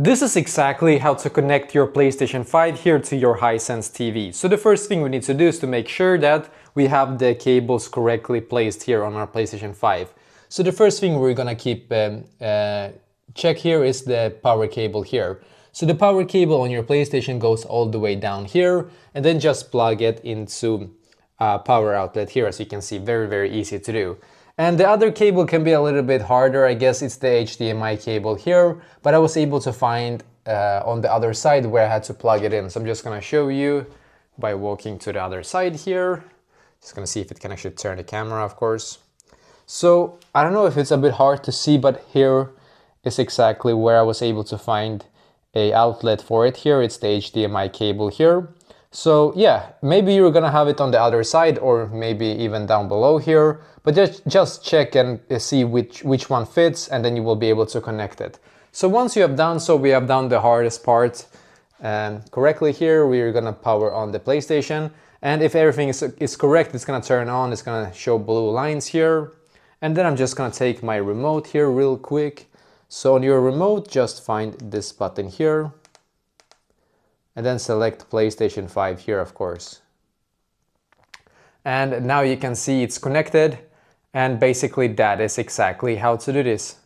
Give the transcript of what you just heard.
This is exactly how to connect your PlayStation 5 here to your Hisense TV. So the first thing we need to do is to make sure that we have the cables correctly placed here on our PlayStation 5. So the first thing we're gonna check here is the power cable here. So the power cable on your PlayStation goes all the way down here, and then just plug it into a power outlet here, as you can see, very easy to do. And the other cable can be a little bit harder. I guess it's the HDMI cable here, but I was able to find on the other side where I had to plug it in. So I'm just gonna show you by walking to the other side here. Just gonna see if it can actually turn the camera, of course. So I don't know if it's a bit hard to see, but here is exactly where I was able to find a outlet for it here. It's the HDMI cable here. So yeah, maybe you're gonna have it on the other side or maybe even down below here, but just check and see which one fits, and then you will be able to connect it. So once you have done so, we have done the hardest part correctly here. We're gonna power on the PlayStation, and if everything is correct, it's gonna turn on, it's gonna show blue lines here. And then I'm just gonna take my remote here real quick. So on your remote, just find this button here, and then select PlayStation 5 here, of course. And now you can see it's connected, and basically that is exactly how to do this.